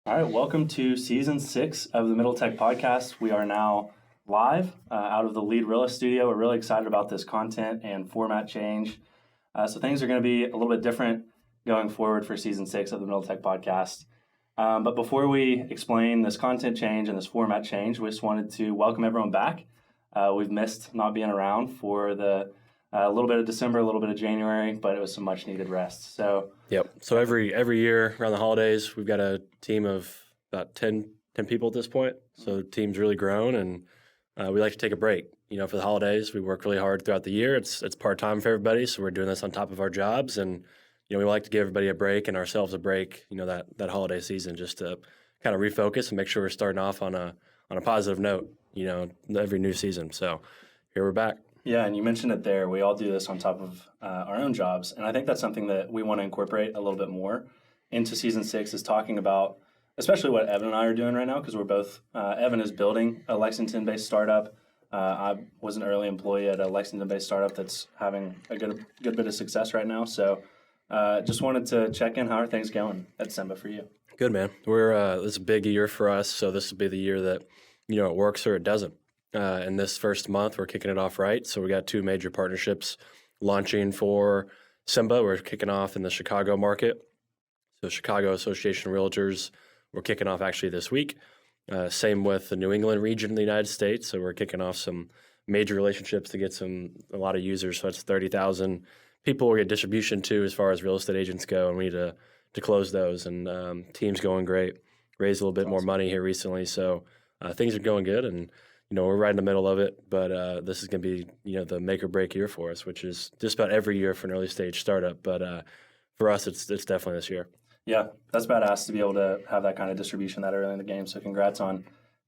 All right, welcome to season 6 of the Middle Tech Podcast. We are now live out of the Lead Realist studio. We're really excited about this content and format change. So things are going to be a little bit different going forward for season 6 of the Middle Tech Podcast. But before we explain this content change and this format change, we just wanted to welcome everyone back. We've missed not being around for the a little bit of December, a little bit of January, but it was some much needed rest. So every year around the holidays, we've got a team of about 10 people at this point. So the team's really grown, and we like to take a break. For the holidays, we work really hard throughout the year. It's part-time for everybody, so we're doing this on top of our jobs. And, we like to give everybody a break and ourselves a break, that holiday season, just to kind of refocus and make sure we're starting off on a positive note, every new season. So here we're back. Yeah, and you mentioned it there. We all do this on top of our own jobs, and I think that's something that we want to incorporate a little bit more into season 6 is talking about, especially what Evan and I are doing right now, because we're both, Evan is building a Lexington-based startup. I was an early employee at a Lexington-based startup that's having a good bit of success right now. So just wanted to check in. How are things going at Simba for you? Good, man. This is a big year for us, so this will be the year that, it works or it doesn't. In this first month, we're kicking it off right. So we got 2 major partnerships launching for Simba. We're kicking off in the Chicago market. So Chicago Association of Realtors, we're kicking off actually this week. Same with the New England region in the United States. So we're kicking off some major relationships to get a lot of users. So it's 30,000 people we get distribution to as far as real estate agents go, and we need to close those. And team's going great. Raised a little bit more money here recently. So things are going good, and we're right in the middle of it, but this is going to be, the make or break year for us, which is just about every year for an early stage startup. But for us, it's definitely this year. Yeah, that's badass to be able to have that kind of distribution that early in the game. So congrats on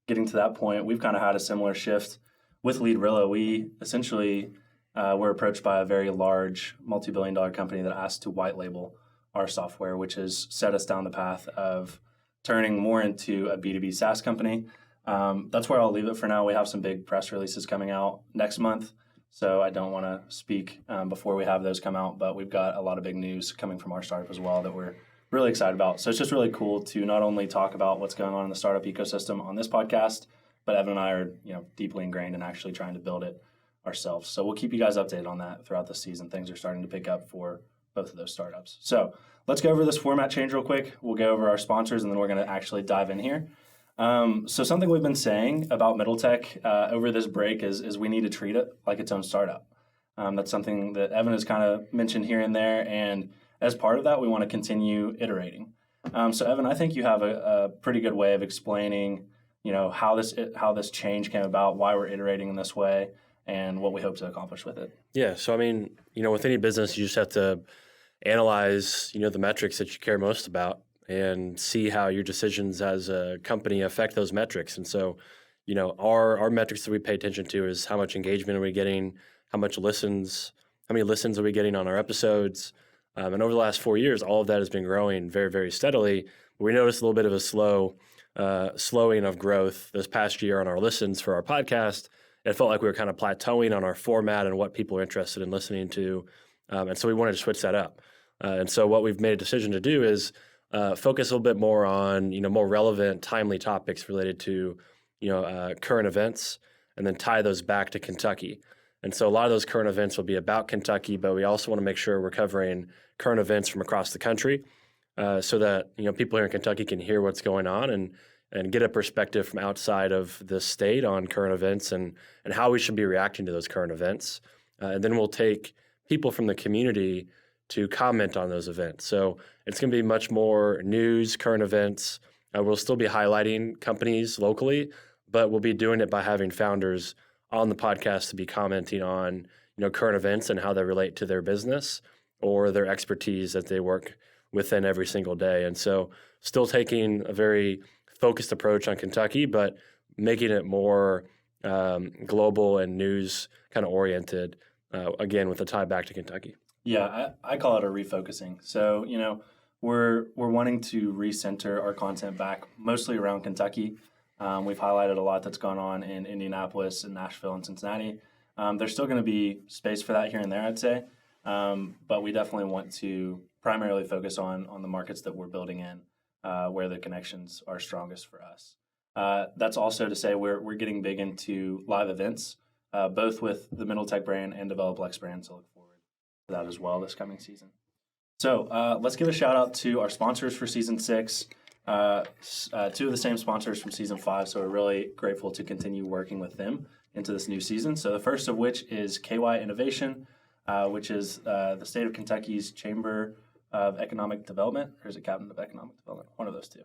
getting to that point. We've kind of had a similar shift with Lead Rilla. We essentially were approached by a very large multi-billion-dollar company that asked to white label our software, which has set us down the path of turning more into a B2B SaaS company. That's where I'll leave it for now. We have some big press releases coming out next month, so I don't want to speak before we have those come out, but we've got a lot of big news coming from our startup as well that we're really excited about. So it's just really cool to not only talk about what's going on in the startup ecosystem on this podcast, but Evan and I are deeply ingrained in actually trying to build it ourselves. So we'll keep you guys updated on that throughout the season. Things are starting to pick up for both of those startups. So let's go over this format change real quick. We'll go over our sponsors, and then we're going to actually dive in here. So something we've been saying about Middle Tech over this break is we need to treat it like its own startup. That's something that Evan has kind of mentioned here and there, and as part of that, we want to continue iterating. So Evan, I think you have a pretty good way of explaining, how this change came about, why we're iterating in this way, and what we hope to accomplish with it. Yeah. So with any business, you just have to analyze, the metrics that you care most about, and see how your decisions as a company affect those metrics. And so, our metrics that we pay attention to is how much engagement are we getting, how many listens are we getting on our episodes. And over the last 4 years, all of that has been growing very, very steadily. We noticed a little bit of a slowing of growth this past year on our listens for our podcast. It felt like we were kind of plateauing on our format and what people are interested in listening to. And so we wanted to switch that up. And so what we've made a decision to do is focus a little bit more on, more relevant, timely topics related to, current events, and then tie those back to Kentucky. And so a lot of those current events will be about Kentucky, but we also want to make sure we're covering current events from across the country, so that, people here in Kentucky can hear what's going on and get a perspective from outside of the state on current events and how we should be reacting to those current events. And then we'll take people from the community to comment on those events. So it's going to be much more news, current events. We'll still be highlighting companies locally, but we'll be doing it by having founders on the podcast to be commenting on, current events and how they relate to their business or their expertise that they work within every single day. And so still taking a very focused approach on Kentucky, but making it more global and news kind of oriented, again, with a tie back to Kentucky. Yeah, I call it a refocusing. So, we're wanting to recenter our content back mostly around Kentucky. We've highlighted a lot that's gone on in Indianapolis and Nashville and Cincinnati. There's still going to be space for that here and there, I'd say. But we definitely want to primarily focus on the markets that we're building in where the connections are strongest for us. That's also to say we're getting big into live events, both with the Middle Tech brand and DevelopLex brand. So look forward to that as well this coming season. So let's give a shout out to our sponsors for season 6. Two of the same sponsors from season 5. So we're really grateful to continue working with them into this new season. So the first of which is KY Innovation, which is the state of Kentucky's Chamber of Economic Development, or is it Captain of Economic Development? One of those two.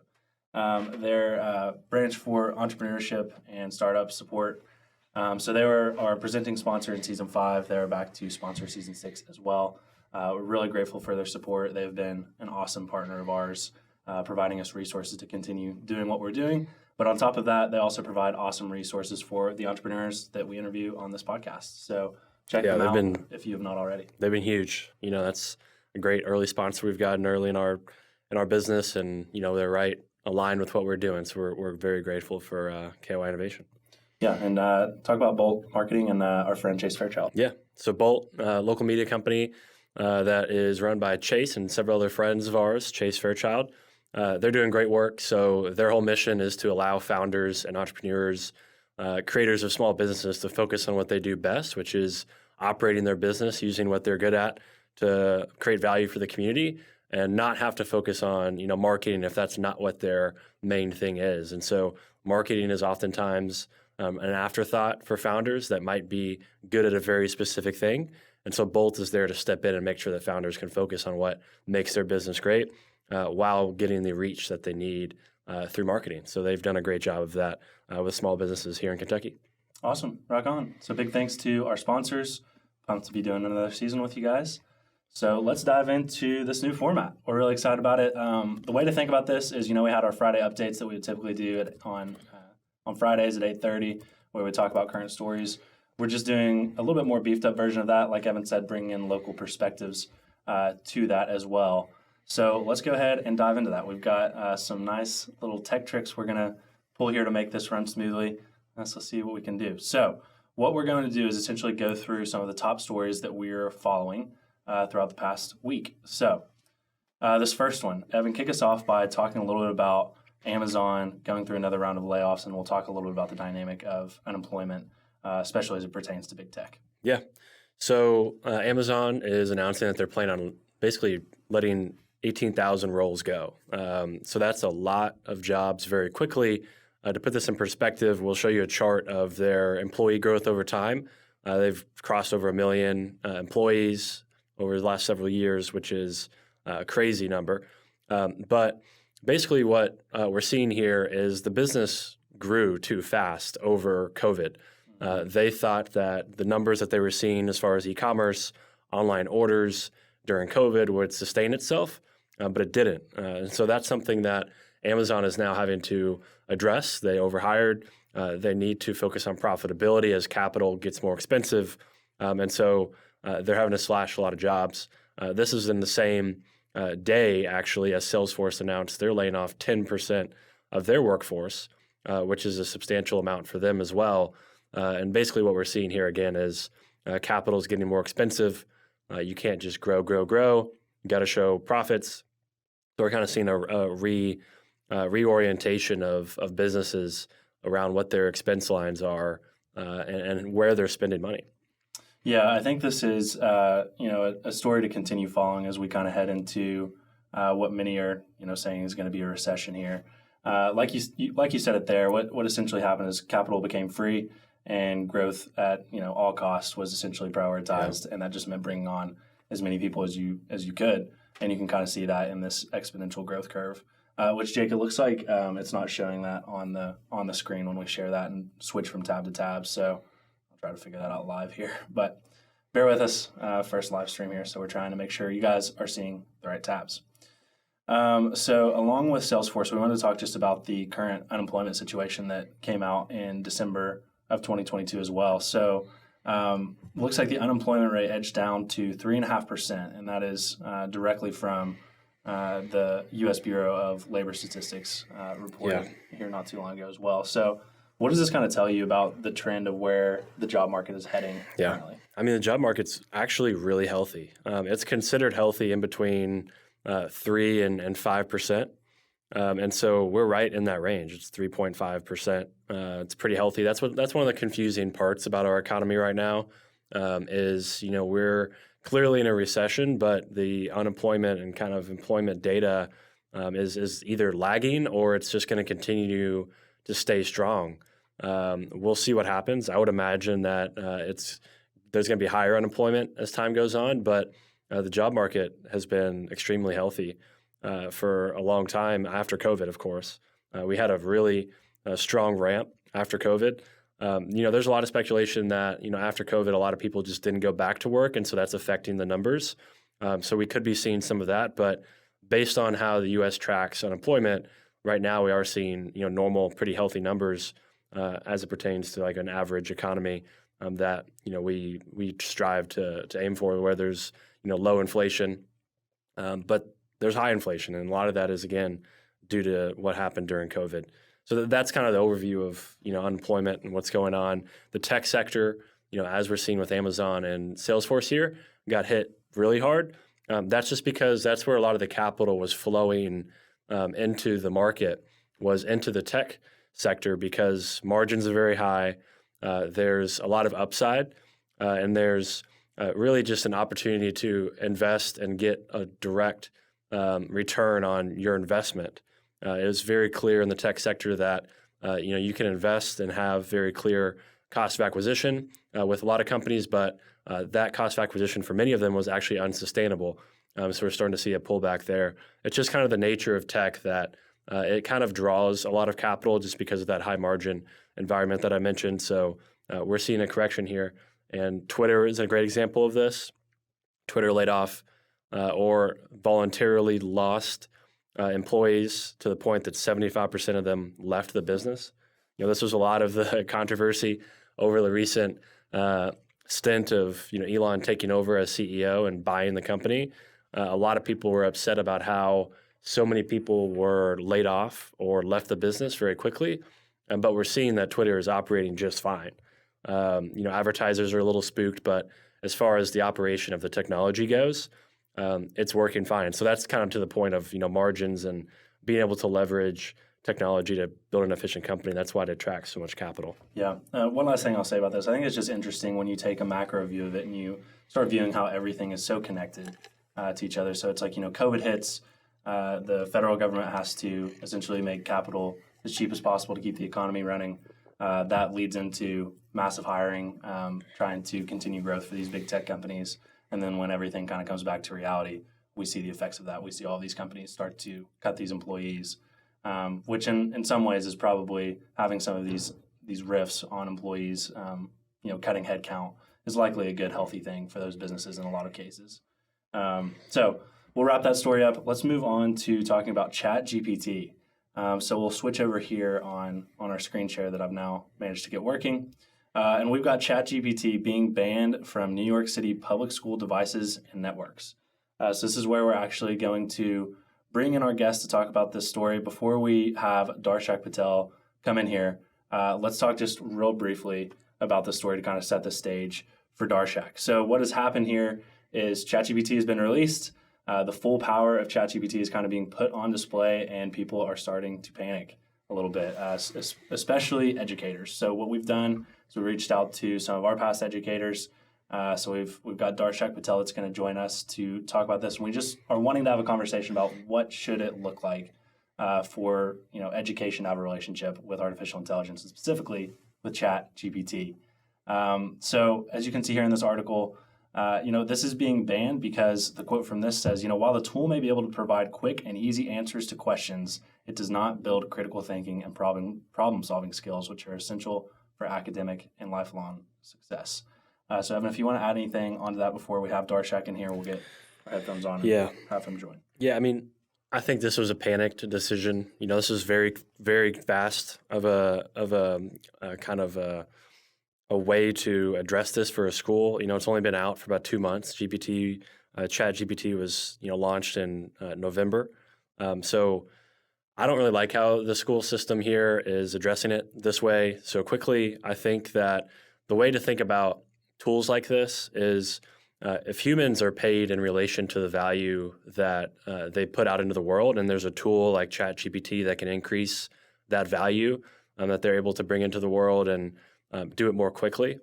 Their branch for entrepreneurship and startup support. So they were our presenting sponsor in season 5. They're back to sponsor season 6 as well. We're really grateful for their support. They've been an awesome partner of ours, providing us resources to continue doing what we're doing. But on top of that, they also provide awesome resources for the entrepreneurs that we interview on this podcast. So check them out if you have not already. They've been huge. That's a great early sponsor we've gotten early in our business, and they're right aligned with what we're doing. So we're very grateful for KY Innovation. Yeah, and talk about Bolt Marketing and our friend Chase Fairchild. Yeah, so Bolt, local media company that is run by Chase and several other friends of ours, Chase Fairchild. They're doing great work. So their whole mission is to allow founders and entrepreneurs, creators of small businesses to focus on what they do best, which is operating their business, using what they're good at to create value for the community, and not have to focus on marketing if that's not what their main thing is. And so marketing is oftentimes an afterthought for founders that might be good at a very specific thing. And so Bolt is there to step in and make sure that founders can focus on what makes their business great while getting the reach that they need through marketing. So they've done a great job of that with small businesses here in Kentucky. Awesome. Rock on. So big thanks to our sponsors. Pumped to be doing another season with you guys. So let's dive into this new format. We're really excited about it. The way to think about this is, we had our Friday updates that we would typically do on Fridays at 8:30, where we talk about current stories. We're just doing a little bit more beefed up version of that. Like Evan said, bringing in local perspectives to that as well. So let's go ahead and dive into that. We've got some nice little tech tricks we're going to pull here to make this run smoothly. Let's see what we can do. So what we're going to do is essentially go through some of the top stories that we're following throughout the past week. So this first one, Evan, kick us off by talking a little bit about Amazon going through another round of layoffs, and we'll talk a little bit about the dynamic of unemployment, especially as it pertains to big tech. Yeah. So Amazon is announcing that they're planning on basically letting 18,000 roles go. So that's a lot of jobs very quickly. To put this in perspective, we'll show you a chart of their employee growth over time. They've crossed over 1 million employees over the last several years, which is a crazy number. But basically what we're seeing here is the business grew too fast over COVID. They thought that the numbers that they were seeing as far as e-commerce, online orders during COVID would sustain itself, but it didn't. And so that's something that Amazon is now having to address. They overhired. They need to focus on profitability as capital gets more expensive. And so they're having to slash a lot of jobs. This is in the same day, actually, as Salesforce announced they're laying off 10% of their workforce, which is a substantial amount for them as well. And basically what we're seeing here again is capital is getting more expensive. You can't just grow. You got to show profits. So we're kind of seeing a reorientation of businesses around what their expense lines are and where they're spending money. Yeah, I think this is a story to continue following as we kind of head into what many are saying is going to be a recession here. Like you said it there. What essentially happened is capital became free and growth at all costs was essentially prioritized, and that just meant bringing on as many people as you could. And you can kind of see that in this exponential growth curve, which, Jake, it looks like it's not showing that on the screen when we share that and switch from tab to tab. So I'll try to figure that out live here. But bear with us, first live stream here. So we're trying to make sure you guys are seeing the right tabs. So along with Salesforce, we wanted to talk just about the current unemployment situation that came out in December of 2022 as well. So looks like the unemployment rate edged down to 3.5%, and that is directly from the U.S. Bureau of Labor Statistics reported here not too long ago as well. So what does this kind of tell you about the trend of where the job market is heading currently? I mean, the job market's actually really healthy. It's considered healthy in between 3 and 5%. And so we're right in that range. It's 3.5%. It's pretty healthy. That's one of the confusing parts about our economy right now. Is we're clearly in a recession, but the unemployment and kind of employment data is either lagging or it's just going to continue to stay strong. We'll see what happens. I would imagine that there's going to be higher unemployment as time goes on, but the job market has been extremely healthy for a long time after COVID, of course. We had a really strong ramp after COVID. There's a lot of speculation that, after COVID, a lot of people just didn't go back to work, and so that's affecting the numbers. So we could be seeing some of that, but based on how the U.S. tracks unemployment, right now we are seeing, normal, pretty healthy numbers as it pertains to like an average economy that, we strive to aim for, where there's, low inflation, but there's high inflation, and a lot of that is, again, due to what happened during COVID. So that's kind of the overview of, unemployment and what's going on. The tech sector, as we're seeing with Amazon and Salesforce here, got hit really hard. That's just because that's where a lot of the capital was flowing into the market, was into the tech sector, because margins are very high. There's a lot of upside, and there's really just an opportunity to invest and get a direct return on your investment. It was very clear in the tech sector that you can invest and have very clear cost of acquisition with a lot of companies, but that cost of acquisition for many of them was actually unsustainable. So we're starting to see a pullback there. It's just kind of the nature of tech that it kind of draws a lot of capital just because of that high margin environment that I mentioned. So we're seeing a correction here, and Twitter is a great example of this. Twitter laid off or voluntarily lost employees to the point that 75% of them left the business. This was a lot of the controversy over the recent stint of Elon taking over as CEO and buying the company. A lot of people were upset about how so many people were laid off or left the business very quickly, but we're seeing that Twitter is operating just fine. Advertisers are a little spooked, but as far as the operation of the technology goes, it's working fine. So that's kind of to the point of margins and being able to leverage technology to build an efficient company. That's why it attracts so much capital. Yeah. One last thing I'll say about this. I think it's just interesting when you take a macro view of it and you start viewing how everything is so connected to each other. So it's like, COVID hits, the federal government has to essentially make capital as cheap as possible to keep the economy running. That leads into massive hiring, trying to continue growth for these big tech companies. And then when everything kind of comes back to reality, we see the effects of that. We see all these companies start to cut these employees, which in some ways is probably having some of these rifts on employees, cutting headcount is likely a good, healthy thing for those businesses in a lot of cases. So we'll wrap that story up. Let's move on to talking about ChatGPT. So we'll switch over here on our screen share that I've now managed to get working. And we've got ChatGPT being banned from New York City public school devices and networks. So this is where we're actually going to bring in our guest to talk about this story. Before we have Darshak Patel come in here, let's talk just real briefly about the story to kind of set the stage for Darshak. So what has happened here is ChatGPT has been released. The full power of ChatGPT is kind of being put on display, and people are starting to panic a little bit, especially educators. So what we've done is we reached out to some of our past educators. So we've got Darshak Patel that's going to join us to talk about this. And we just are wanting to have a conversation about what should it look like for education to have a relationship with artificial intelligence, and specifically with ChatGPT. So as you can see here in this article, this is being banned because the quote from this says, while the tool may be able to provide quick and easy answers to questions, it does not build critical thinking and problem-solving skills, which are essential for academic and lifelong success. So, Evan, if you want to add anything onto that before we have Darshak in here, we'll get our headphones on and have him join. Yeah, I think this was a panicked decision. This is very, very fast of a kind of a way to address this for a school. It's only been out for about 2 months. ChatGPT was launched in November. So I don't really like how the school system here is addressing it this way so quickly. I think that the way to think about tools like this is if humans are paid in relation to the value that they put out into the world, and there's a tool like ChatGPT that can increase that value that they're able to bring into the world and do it more quickly,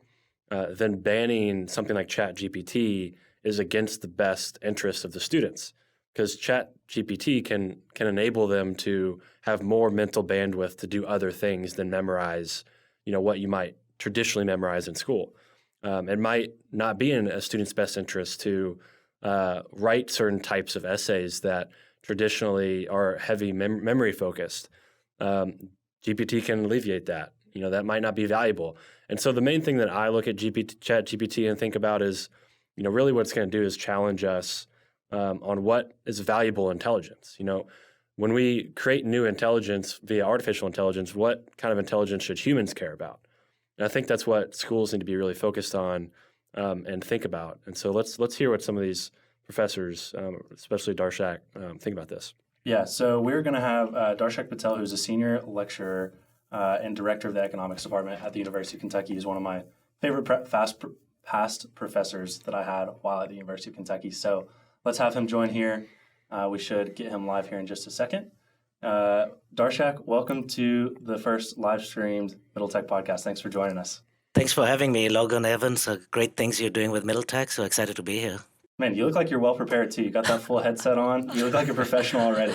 then banning something like ChatGPT is against the best interests of the students, because ChatGPT can enable them to have more mental bandwidth to do other things than memorize, what you might traditionally memorize in school. It might not be in a student's best interest to write certain types of essays that traditionally are heavy memory focused. GPT can alleviate that. That might not be valuable. And so the main thing that I look at ChatGPT and think about is, really what it's going to do is challenge us on what is valuable intelligence. When we create new intelligence via artificial intelligence, what kind of intelligence should humans care about? And I think that's what schools need to be really focused on and think about. And so let's hear what some of these professors, especially Darshak, think about this. Yeah, so we're going to have Darshak Patel, who's a senior lecturer and director of the economics department at the University of Kentucky. He's one of my favorite past professors that I had while at the University of Kentucky. So let's have him join here. We should get him live here in just a second. Darshak, welcome to the first live streamed Middle Tech podcast. Thanks for joining us. Thanks for having me, Logan Evans. Great things you're doing with Middle Tech, so excited to be here. Man, you look like you're well prepared too. You got that full headset on. You look like a professional already.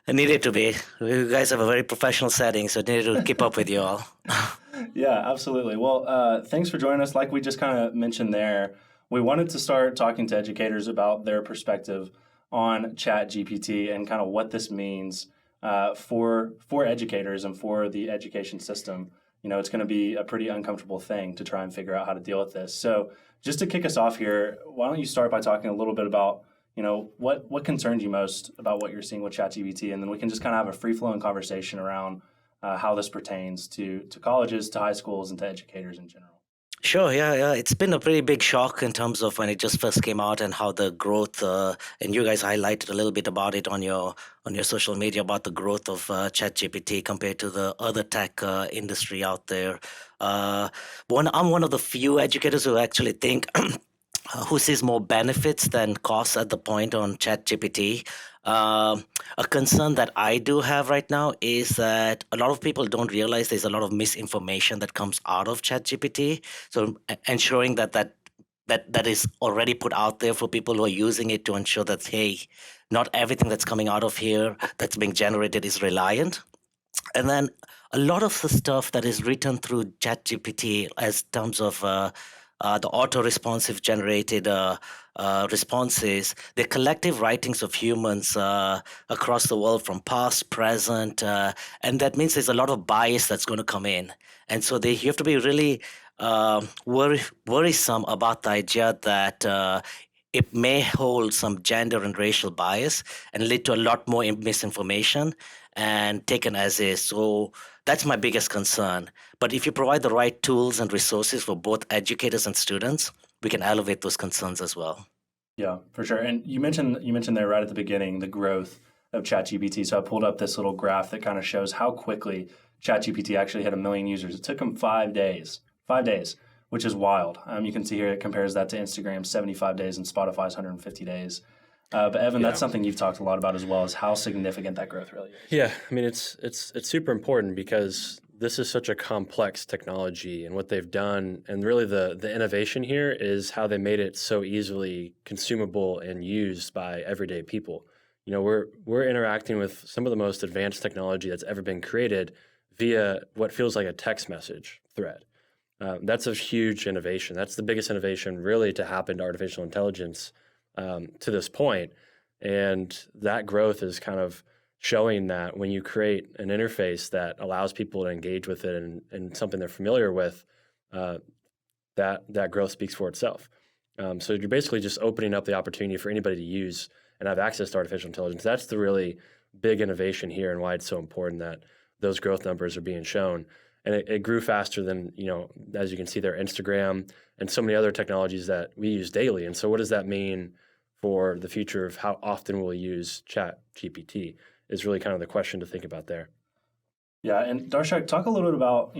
I needed to be. You guys have a very professional setting, so I needed to keep up with you all. Yeah, absolutely. Well, thanks for joining us. Like we just kind of mentioned there, we wanted to start talking to educators about their perspective on ChatGPT and kind of what this means for educators and for the education system. It's going to be a pretty uncomfortable thing to try and figure out how to deal with this. So just to kick us off here, why don't you start by talking a little bit about, what concerns you most about what you're seeing with ChatGPT, and then we can just kind of have a free-flowing conversation around how this pertains to colleges, to high schools, and to educators in general. Sure, yeah. It's been a pretty big shock in terms of when it just first came out and how the growth, and you guys highlighted a little bit about it on your social media about the growth of ChatGPT compared to the other tech industry out there. I'm one of the few educators who actually think who sees more benefits than costs at the point on ChatGPT. A concern that I do have right now is that a lot of people don't realize there's a lot of misinformation that comes out of ChatGPT. So ensuring that is already put out there for people who are using it to ensure that, hey, not everything that's coming out of here that's being generated is reliant. And then a lot of the stuff that is written through ChatGPT as terms of the auto-responsive generated responses, the collective writings of humans across the world from past, present, and that means there's a lot of bias that's going to come in. And so you have to be really worrisome about the idea that it may hold some gender and racial bias and lead to a lot more misinformation and taken as is. So that's my biggest concern. But if you provide the right tools and resources for both educators and students, we can elevate those concerns as well. Yeah, for sure. And you mentioned there right at the beginning the growth of ChatGPT. So I pulled up this little graph that kind of shows how quickly ChatGPT actually hit 1 million users. It took them 5 days, which is wild. You can see here it compares that to Instagram's 75 days and Spotify's 150 days. But Evan, that's something you've talked a lot about as well, is how significant that growth really is. Yeah, I mean, it's super important because this is such a complex technology, and what they've done, and really the innovation here is how they made it so easily consumable and used by everyday people. We're interacting with some of the most advanced technology that's ever been created via what feels like a text message thread. That's a huge innovation. That's the biggest innovation really to happen to artificial intelligence to this point. And that growth is kind of showing that when you create an interface that allows people to engage with it and something they're familiar with, that growth speaks for itself. So you're basically just opening up the opportunity for anybody to use and have access to artificial intelligence. That's the really big innovation here and why it's so important that those growth numbers are being shown. And it grew faster than, as you can see there, Instagram and so many other technologies that we use daily. And so what does that mean for the future of how often we'll use ChatGPT is really kind of the question to think about there. Yeah, and Darshak, talk a little bit about,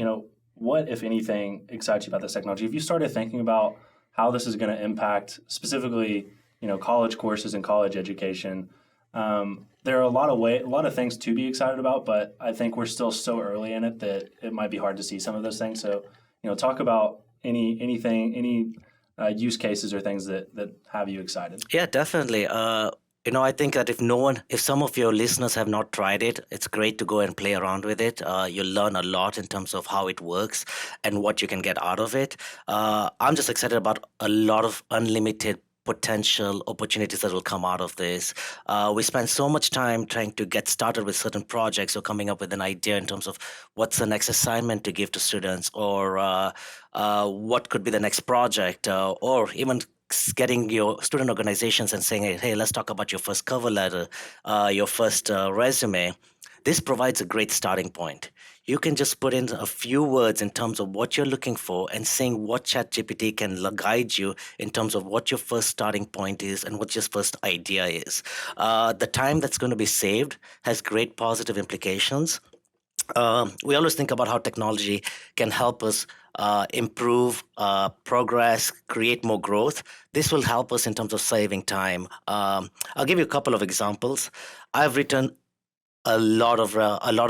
what, if anything, excites you about this technology. Have you started thinking about how this is going to impact specifically, college courses and college education. There are a lot of things to be excited about, but I think we're still so early in it that it might be hard to see some of those things. So, talk about any use cases or things that have you excited. Yeah, definitely. I think that if some of your listeners have not tried it, it's great to go and play around with it. You'll learn a lot in terms of how it works and what you can get out of it. I'm just excited about a lot of unlimited potential opportunities that will come out of this. We spend so much time trying to get started with certain projects or coming up with an idea in terms of what's the next assignment to give to students, or what could be the next project, or even getting your student organizations and saying, hey, let's talk about your first cover letter, your first resume. This provides a great starting point. You can just put in a few words in terms of what you're looking for and saying what ChatGPT can guide you in terms of what your first starting point is and what your first idea is. The time that's going to be saved has great positive implications. We always think about how technology can help us improve progress, create more growth. This will help us in terms of saving time. I'll give you a couple of examples. I've written a lot of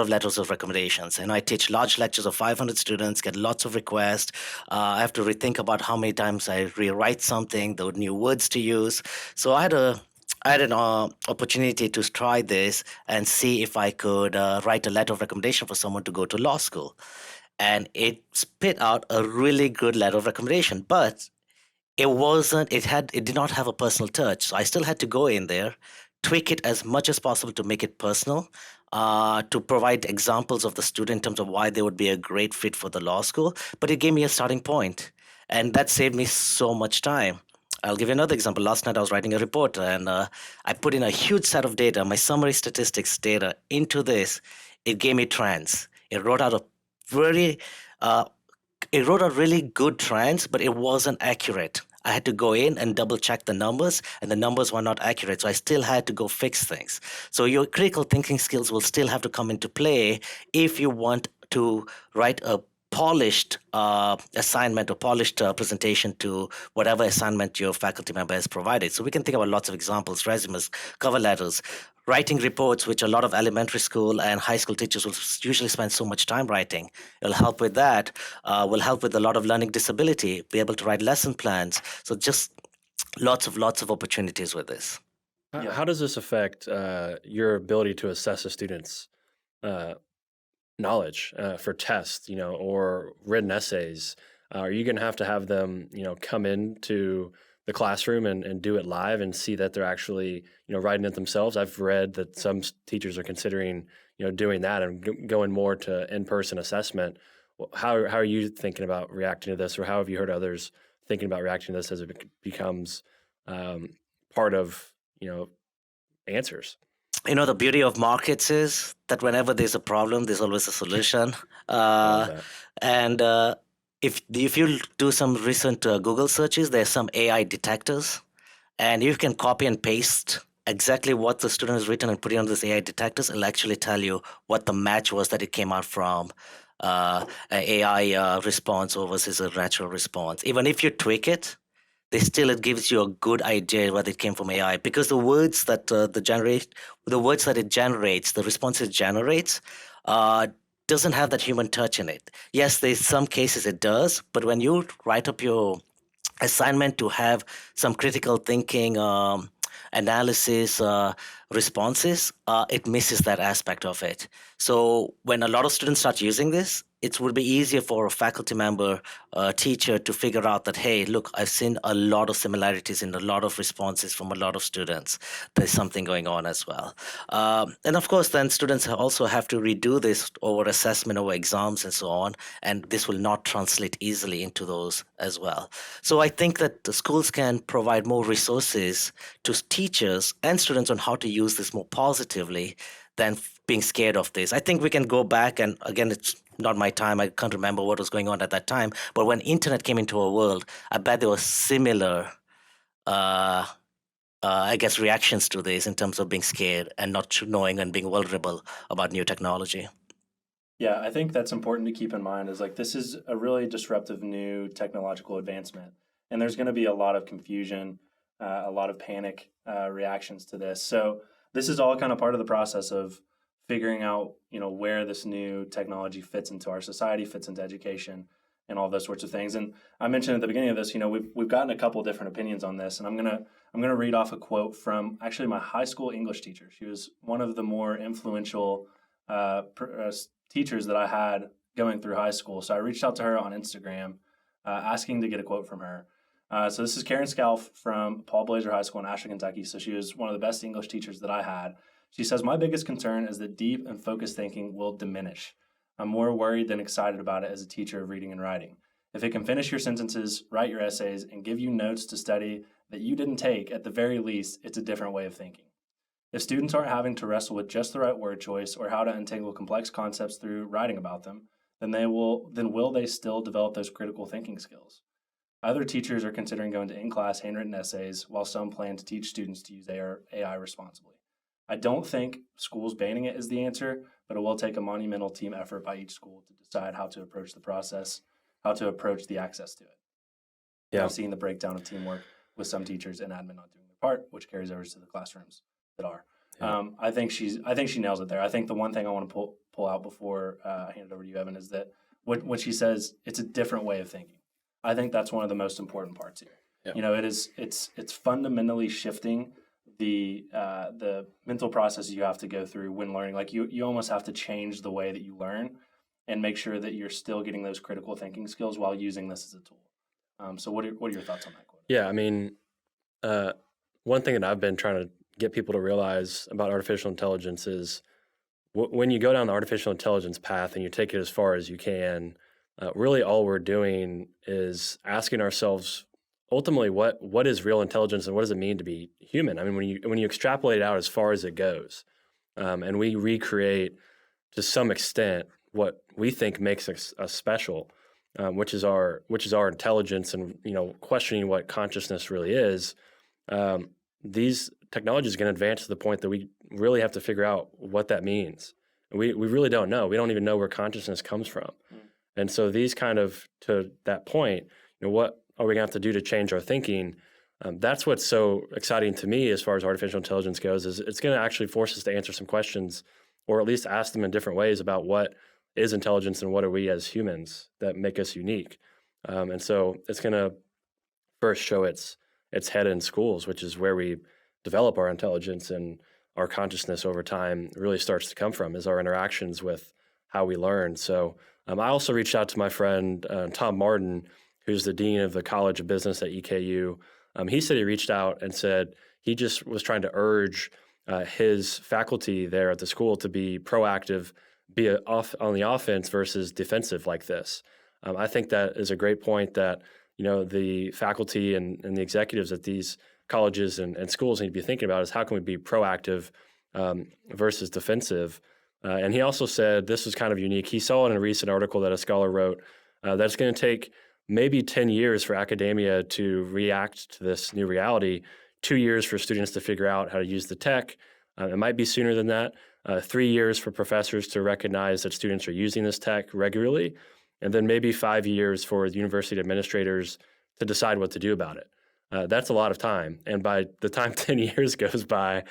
letters of recommendations, and I teach large lectures of 500 students, get lots of requests. I have to rethink about how many times I rewrite something, the new words to use. So I had an opportunity to try this and see if I could write a letter of recommendation for someone to go to law school. And it spit out a really good letter of recommendation, but it did not have a personal touch. So I still had to go in there, tweak it as much as possible to make it personal, to provide examples of the student in terms of why they would be a great fit for the law school. But it gave me a starting point, and that saved me so much time. I'll give you another example. Last night I was writing a report, and I put in a huge set of data, my summary statistics data, into this. It gave me trends. It wrote out really good trends, but it wasn't accurate. I had to go in and double check the numbers, and the numbers were not accurate. So I still had to go fix things. So your critical thinking skills will still have to come into play if you want to write a polished assignment or polished presentation to whatever assignment your faculty member has provided. So we can think about lots of examples: resumes, cover letters, writing reports, which a lot of elementary school and high school teachers will usually spend so much time writing. It'll help with that. Will help with a lot of learning disability, be able to write lesson plans. So just lots of opportunities with this. How does this affect your ability to assess a student's knowledge for tests, or written essays? Are you going to have them, come into the classroom and do it live and see that they're actually, writing it themselves? I've read that some teachers are considering, doing that and going more to in-person assessment. How are you thinking about reacting to this, or how have you heard others thinking about reacting to this as it becomes part of, answers? The beauty of markets is that whenever there's a problem, there's always a solution. And if you do some recent Google searches, there's some AI detectors, and you can copy and paste exactly what the student has written and put it on this AI detectors. It'll actually tell you what the match was that it came out from, an AI response versus a natural response. Even if you tweak it, it gives you a good idea whether it came from AI, because the words that it generates, the response it generates, doesn't have that human touch in it. Yes, there's some cases it does, but when you write up your assignment to have some critical thinking, analysis, responses, it misses that aspect of it. So when a lot of students start using this, it would be easier for a faculty member, teacher to figure out that, hey, look, I've seen a lot of similarities in a lot of responses from a lot of students. There's something going on as well. And of course, then students also have to redo this over assessment, over exams and so on. And this will not translate easily into those as well. So I think that the schools can provide more resources to teachers and students on how to use this more positively than being scared of this. I think we can go back, and again, it's not my time. I can't remember what was going on at that time. But when internet came into our world, I bet there were similar, reactions to this in terms of being scared and not knowing and being vulnerable about new technology. Yeah, I think that's important to keep in mind, is like this is a really disruptive new technological advancement. and there's going to be a lot of confusion, a lot of panic reactions to this. So this is all kind of part of the process of figuring out, where this new technology fits into our society, fits into education, and all those sorts of things. And I mentioned at the beginning of this, we've gotten a couple different opinions on this, and I'm gonna read off a quote from actually my high school English teacher. She was one of the more influential teachers that I had going through high school. So I reached out to her on Instagram, asking to get a quote from her. So this is Karen Scalf from Paul Blazer High School in Ashland, Kentucky. So she was one of the best English teachers that I had. She says, "My biggest concern is that deep and focused thinking will diminish. I'm more worried than excited about it as a teacher of reading and writing. If it can finish your sentences, write your essays, and give you notes to study that you didn't take, at the very least, it's a different way of thinking. If students aren't having to wrestle with just the right word choice or how to untangle complex concepts through writing about them, then will they still develop those critical thinking skills? Other teachers are considering going to in-class handwritten essays, while some plan to teach students to use AI responsibly. I don't think schools banning it is the answer, but it will take a monumental team effort by each school to decide how to approach the process, how to approach the access to it." Yeah. I've seen the breakdown of teamwork with some teachers and admin not doing their part, which carries over to the classrooms that are. Yeah. I think she nails it there. I think the one thing I want to pull out before I hand it over to you, Evan, is that when she says it's a different way of thinking. I think that's one of the most important parts here. Yeah. It's fundamentally shifting the mental process you have to go through when learning. Like you almost have to change the way that you learn and make sure that you're still getting those critical thinking skills while using this as a tool. So what are your thoughts on that quote? Yeah, I mean, one thing that I've been trying to get people to realize about artificial intelligence is when you go down the artificial intelligence path and you take it as far as you can, really all we're doing is asking ourselves ultimately what is real intelligence and what does it mean to be human? I mean, when you extrapolate it out as far as it goes, and we recreate to some extent what we think makes us special, which is our intelligence and questioning what consciousness really is. These technologies are going to advance to the point that we really have to figure out what that means. We really don't know. We don't even know where consciousness comes from. And so these kind of, to that point, what are we going to have to do to change our thinking? That's what's so exciting to me as far as artificial intelligence goes, is it's going to actually force us to answer some questions, or at least ask them in different ways about what is intelligence and what are we as humans that make us unique. And so it's going to first show its head in schools, which is where we develop our intelligence and our consciousness over time really starts to come from, is our interactions with how we learn. So I also reached out to my friend, Tom Martin, who's the dean of the College of Business at EKU. He said he reached out and said he just was trying to urge his faculty there at the school to be proactive, be on the offense versus defensive like this. I think that is a great point that the faculty and the executives at these colleges and schools need to be thinking about, is how can we be proactive versus defensive. And he also said this was kind of unique. He saw in a recent article that a scholar wrote that it's going to take maybe 10 years for academia to react to this new reality, 2 years for students to figure out how to use the tech. It might be sooner than that. 3 years for professors to recognize that students are using this tech regularly, and then maybe 5 years for the university administrators to decide what to do about it. That's a lot of time. And by the time 10 years goes by,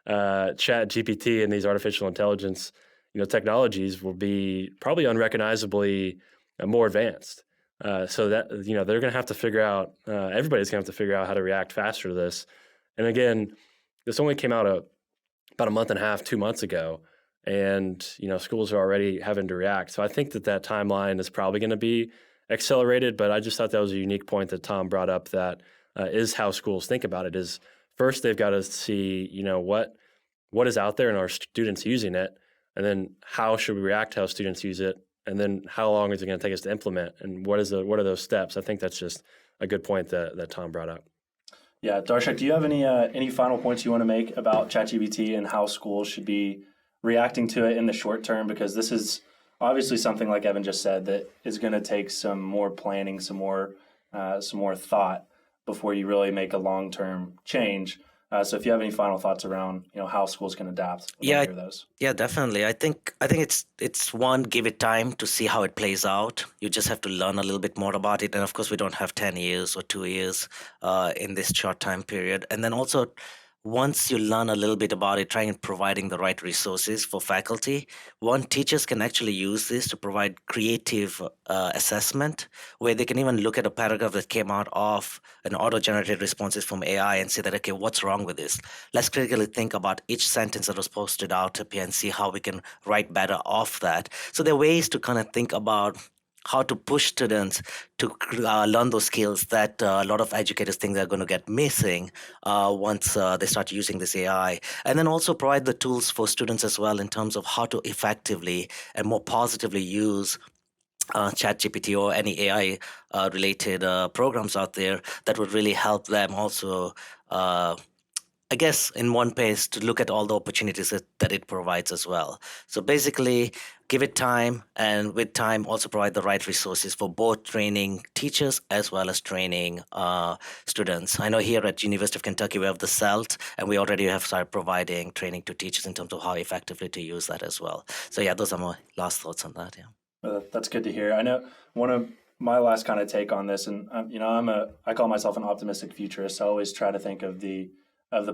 ChatGPT and these artificial intelligence technologies will be probably unrecognizably more advanced. So that they're going to have to figure out. Everybody's going to have to figure out how to react faster to this. And again, this only came out about a month and a half, 2 months ago, and schools are already having to react. So I think that timeline is probably going to be accelerated. But I just thought that was a unique point that Tom brought up. That is how schools think about it. Is first they've got to see what is out there and are students using it, and then how should we react to how students use it, and then how long is it going to take us to implement, and what are those steps? I think that's just a good point that Tom brought up. Yeah, Darshak, do you have any final points you want to make about ChatGPT and how schools should be reacting to it in the short term? Because this is obviously something, like Evan just said, that is going to take some more planning, some more thought before you really make a long-term change. So if you have any final thoughts around how schools can adapt, we'd love to hear those. Yeah, definitely. I think it's one, give it time to see how it plays out. You just have to learn a little bit more about it, and of course, we don't have 10 years or 2 years in this short time period. And then also, once you learn a little bit about it, trying and providing the right resources for faculty. One, teachers can actually use this to provide creative assessment, where they can even look at a paragraph that came out of an auto-generated responses from AI and say that, okay, what's wrong with this? Let's critically think about each sentence that was posted out up here and see how we can write better off that. So there are ways to kind of think about how to push students to learn those skills that a lot of educators think they're going to get missing once they start using this AI. And then also provide the tools for students as well in terms of how to effectively and more positively use ChatGPT or any AI related programs out there that would really help them also, I guess, in one pace to look at all the opportunities that it provides as well. So basically, give it time, and with time, also provide the right resources for both training teachers as well as training students. I know here at University of Kentucky, we have the CELT, and we already have started providing training to teachers in terms of how effectively to use that as well. So yeah, those are my last thoughts on that. Yeah. That's good to hear. I know one of my last kind of take on this, and I call myself an optimistic futurist. I always try to think of the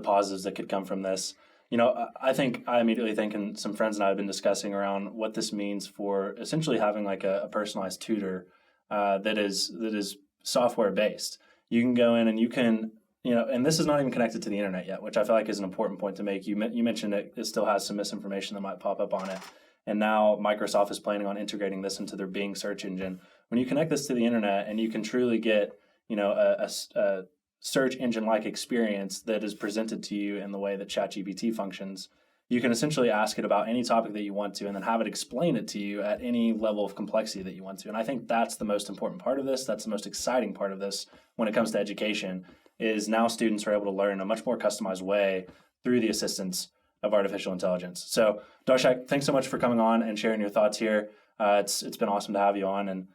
positives that could come from this. I immediately think, and some friends and I have been discussing around what this means for essentially having like a personalized tutor that is software based. You can go in and you can, and this is not even connected to the internet yet, which I feel like is an important point to make. You mentioned it still has some misinformation that might pop up on it. And now Microsoft is planning on integrating this into their Bing search engine. When you connect this to the internet and you can truly get, a search engine-like experience that is presented to you in the way that ChatGPT functions, you can essentially ask it about any topic that you want to and then have it explain it to you at any level of complexity that you want to. And I think that's the most important part of this. That's the most exciting part of this when it comes to education, is now students are able to learn in a much more customized way through the assistance of artificial intelligence. So Darshak, thanks so much for coming on and sharing your thoughts here. It's been awesome to have you on and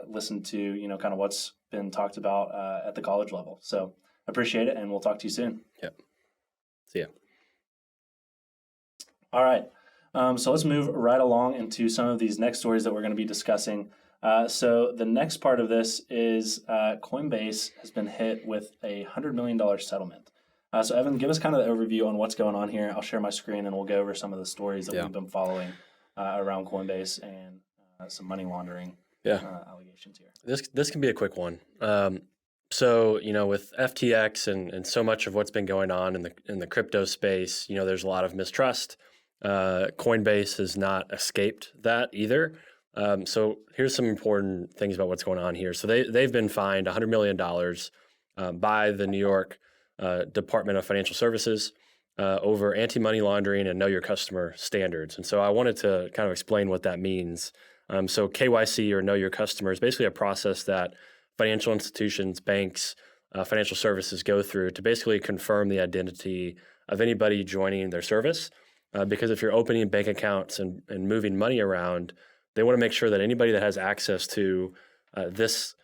listen to kind of what's been talked about at the college level. So appreciate it, and we'll talk to you soon. Yep. See ya. All right. So let's move right along into some of these next stories that we're going to be discussing. So the next part of this is Coinbase has been hit with a $100 million settlement. So Evan, give us kind of the overview on what's going on here. I'll share my screen and we'll go over some of the stories that we've been following around Coinbase and some money laundering allegations here. This can be a quick one. So with FTX and so much of what's been going on in the crypto space, there's a lot of mistrust. Coinbase has not escaped that either. So here's some important things about what's going on here. So they've been fined $100 million by the New York Department of Financial Services over anti-money laundering and know your customer standards. And so I wanted to kind of explain what that means. So KYC, or know your customer, is basically a process that financial institutions, banks, financial services go through to basically confirm the identity of anybody joining their service. Because if you're opening bank accounts and moving money around, they want to make sure that anybody that has access to this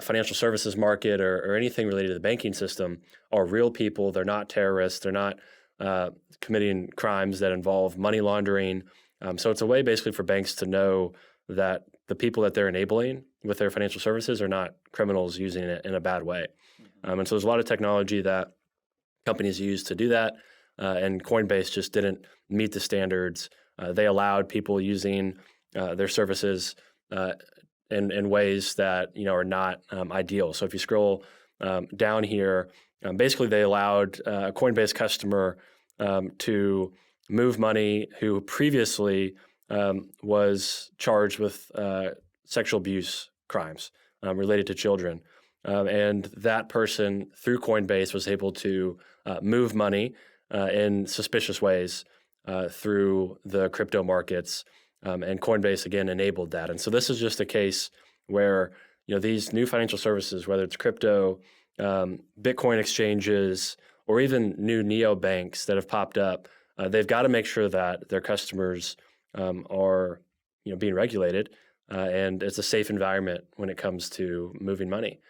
financial services market or anything related to the banking system are real people. They're not terrorists. They're not committing crimes that involve money laundering. So it's a way basically for banks to know that the people that they're enabling with their financial services are not criminals using it in a bad way. And so there's a lot of technology that companies use to do that. And Coinbase just didn't meet the standards. They allowed people using their services in ways that are not ideal. So if you scroll down here, basically they allowed a Coinbase customer to move money who previously was charged with sexual abuse crimes related to children. And that person, through Coinbase, was able to move money in suspicious ways through the crypto markets. And Coinbase, again, enabled that. And so this is just a case where these new financial services, whether it's crypto, Bitcoin exchanges, or even new neobanks that have popped up, they've got to make sure that their customers are being regulated, and it's a safe environment when it comes to moving money.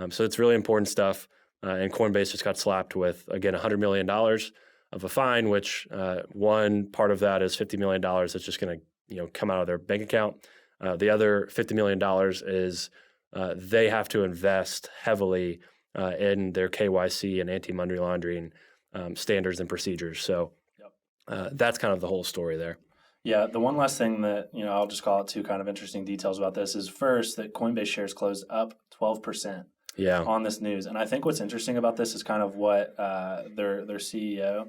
So it's really important stuff. and Coinbase just got slapped with, again, $100 million of a fine, which one part of that is $50 million that's just going to come out of their bank account. The other $50 million is they have to invest heavily in their KYC and anti-money laundering standards and procedures. So that's kind of the whole story there. Yeah, the one last thing that, I'll just call it two kind of interesting details about this is first that Coinbase shares closed up 12% on this news. And I think what's interesting about this is kind of what their CEO,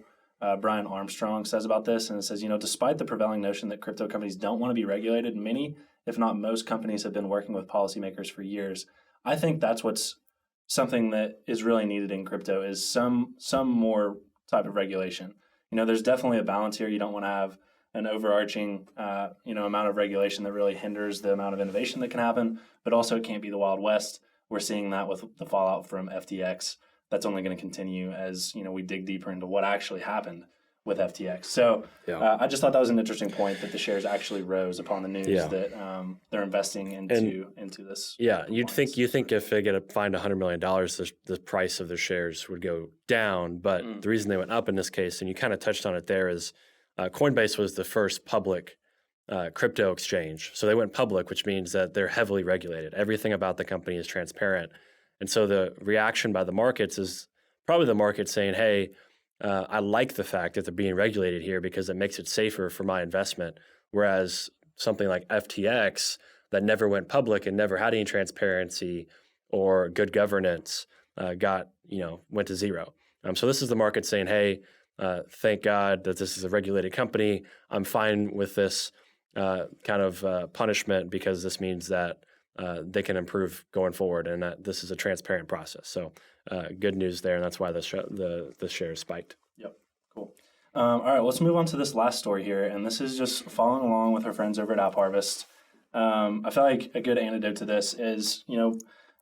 Brian Armstrong, says about this. And it says, despite the prevailing notion that crypto companies don't want to be regulated, many, if not most companies have been working with policymakers for years. I think that's what's something that is really needed in crypto is some more type of regulation. There's definitely a balance here. You don't want to have an overarching, amount of regulation that really hinders the amount of innovation that can happen, but also it can't be the Wild West. We're seeing that with the fallout from FTX. That's only going to continue as, we dig deeper into what actually happened with FTX. So I just thought that was an interesting point that the shares actually rose upon the news that they're investing into this. Yeah, you think if they get fined $100 million, the price of the shares would go down. But the reason they went up in this case, and you kind of touched on it there, is Coinbase was the first public crypto exchange. So they went public, which means that they're heavily regulated. Everything about the company is transparent. And so the reaction by the markets is probably the market saying, hey, I like the fact that they're being regulated here because it makes it safer for my investment. Whereas something like FTX that never went public and never had any transparency or good governance went to zero. So this is the market saying, hey, thank God that this is a regulated company. I'm fine with this kind of punishment because this means that they can improve going forward and that this is a transparent process. So good news there, and that's why the shares spiked. Yep, cool. All right, let's move on to this last story here, and this is just following along with our friends over at AppHarvest. I feel like a good antidote to this is,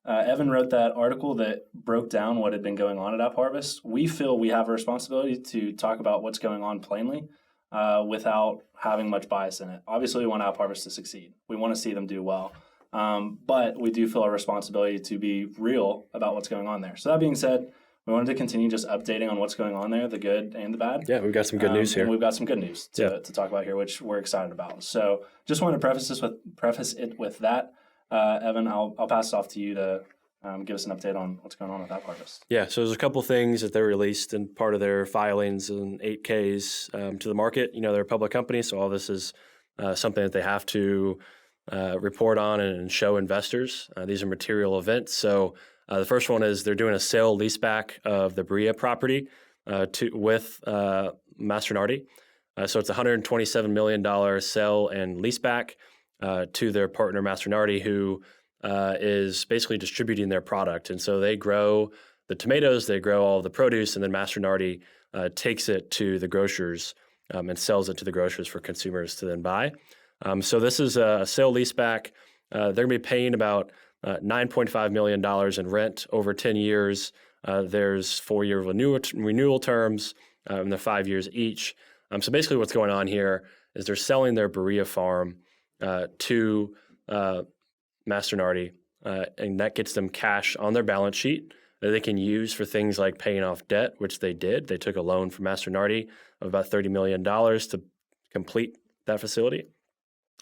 Evan wrote that article that broke down what had been going on at AppHarvest. We feel we have a responsibility to talk about what's going on plainly without having much bias in it. Obviously, we want AppHarvest to succeed. We want to see them do well. But we do feel a responsibility to be real about what's going on there. So that being said, we wanted to continue just updating on what's going on there, the good and the bad. Yeah, we've got some good news here. And we've got some good news to talk about here, which we're excited about. So just wanted to preface it with that. Evan, I'll pass it off to you to give us an update on what's going on with AppHarvest. Yeah, so there's a couple things that they released in part of their filings and 8Ks to the market. They're a public company, so all this is something that they have to report on and show investors. These are material events. So the first one is they're doing a sale-leaseback of the Berea property with Mastronardi. So it's a $127 million sale and leaseback to their partner Mastronardi, who is basically distributing their product. And so they grow the tomatoes, they grow all the produce, and then Mastronardi takes it to the grocers and sells it to the grocers for consumers to then buy. So this is a sale-leaseback. They're going to be paying about $9.5 million in rent over 10 years. There's 4-year renewal terms, and they're 5 years each. So basically what's going on here is they're selling their Berea farm to Mastronardi, and that gets them cash on their balance sheet that they can use for things like paying off debt, which they did. They took a loan from Mastronardi of about $30 million to complete that facility.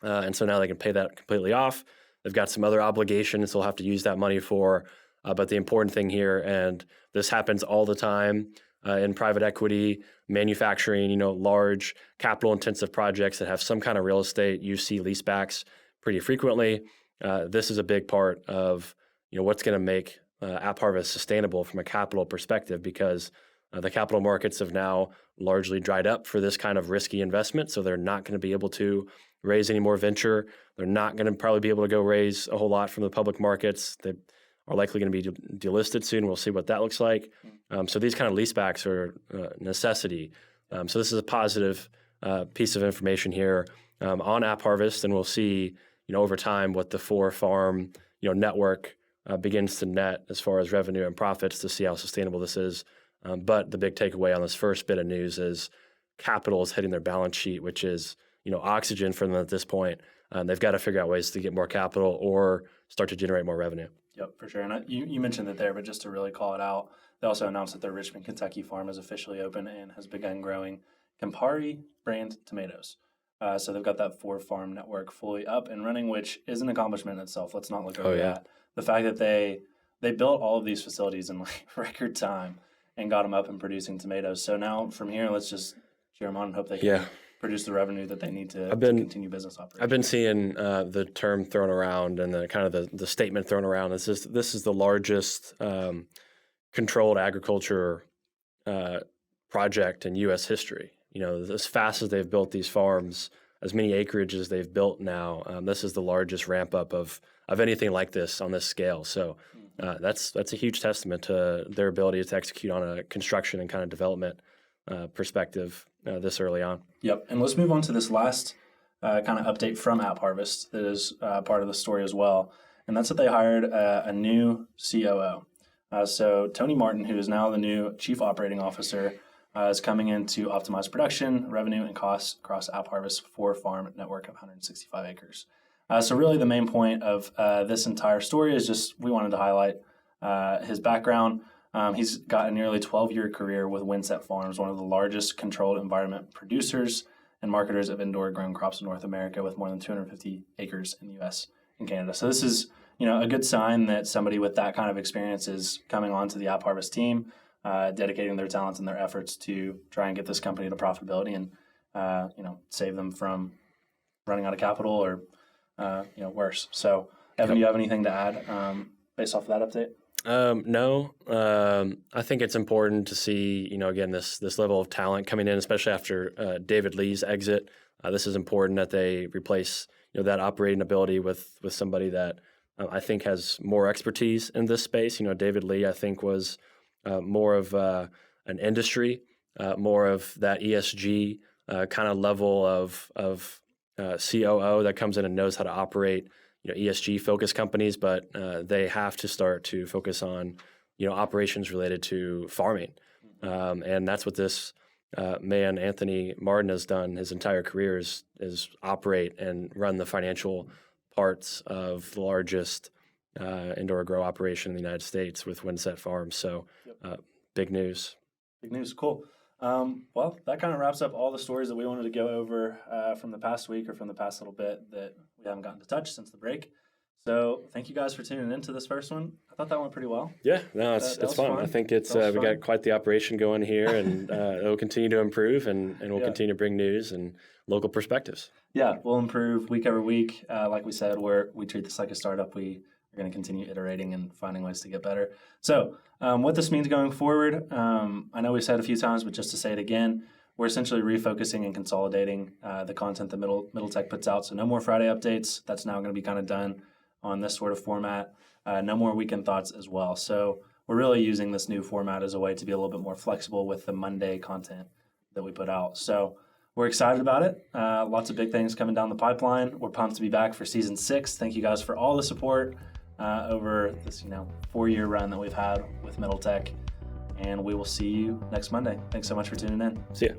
And so now they can pay that completely off. They've got some other obligations they'll have to use that money for. But the important thing here, and this happens all the time in private equity, manufacturing, large capital-intensive projects that have some kind of real estate, you see leasebacks pretty frequently. This is a big part of what's going to make AppHarvest sustainable from a capital perspective, because the capital markets have now largely dried up for this kind of risky investment. So they're not going to be able to raise any more venture. They're not going to probably be able to go raise a whole lot from the public markets. They are likely going to be delisted soon. We'll see what that looks like. So these kind of leasebacks are a necessity. So this is a positive piece of information here on AppHarvest, and we'll see over time what the 4-farm network begins to net as far as revenue and profits to see how sustainable this is. But the big takeaway on this first bit of news is capital is hitting their balance sheet, which is oxygen for them at this point. They've got to figure out ways to get more capital or start to generate more revenue. Yep, for sure. And you mentioned it there, but just to really call it out, They also announced that their Richmond, Kentucky farm is officially open and has begun growing Campari brand tomatoes. So they've got that 4-farm network fully up and running, which is an accomplishment in itself. Let's not look over that. The fact that they built all of these facilities in like record time and got them up and producing tomatoes. So now from here, let's just cheer them on and hope they can produce the revenue that they need to continue business operations. I've been seeing the term thrown around and the kind of the statement thrown around. This is the largest controlled agriculture project in U.S. history. You know, as fast as they've built these farms, as many acreage as they've built now, this is the largest ramp up of anything like this on this scale. So that's a huge testament to their ability to execute on a construction and kind of development perspective this early on. Yep. And let's move on to this last kind of update from AppHarvest that is part of the story as well. And that's that they hired a new COO. So Tony Martin, who is now the new Chief Operating Officer, is coming in to optimize production, revenue, and costs across AppHarvest's 4-farm network of 165 acres. So really the main point of this entire story is just we wanted to highlight his background. He's got a nearly 12-year career with Windset Farms, one of the largest controlled environment producers and marketers of indoor grown crops in North America, with more than 250 acres in the U.S. and Canada. So this is, a good sign that somebody with that kind of experience is coming onto the AppHarvest team, dedicating their talents and their efforts to try and get this company to profitability and, save them from running out of capital or, worse. So, Evan, do you have anything to add based off of that update? No. I think it's important to see, again, this level of talent coming in, especially after David Lee's exit. This is important that they replace, that operating ability with somebody that I think has more expertise in this space. David Lee, I think, was more of an industry, more of that ESG kind of level of COO that comes in and knows how to operate, ESG focused companies, but they have to start to focus on, operations related to farming. And that's what this man, Anthony Martin, has done his entire career is operate and run the financial parts of the largest indoor grow operation in the United States with Windset Farms. So big news. Big news. Cool. Well, that kind of wraps up all the stories that we wanted to go over from the past week or from the past little bit that we haven't gotten to touch since the break. So thank you guys for tuning into this first one. I thought that went pretty well. Yeah, no, it's fun. I think it's we got quite the operation going here, and it'll continue to improve, and we'll continue to bring news and local perspectives. Yeah, we'll improve week over week. Like we said, we treat this like a startup. We are going to continue iterating and finding ways to get better. So what this means going forward, I know we've said it a few times, but just to say it again, we're essentially refocusing and consolidating the content that Middle Tech puts out. So no more Friday updates. That's now going to be kind of done on this sort of format. No more weekend thoughts as well. So we're really using this new format as a way to be a little bit more flexible with the Monday content that we put out. So we're excited about it. Lots of big things coming down the pipeline. We're pumped to be back for season 6. Thank you guys for all the support over this 4-year run that we've had with Middle Tech. And we will see you next Monday. Thanks so much for tuning in. See ya.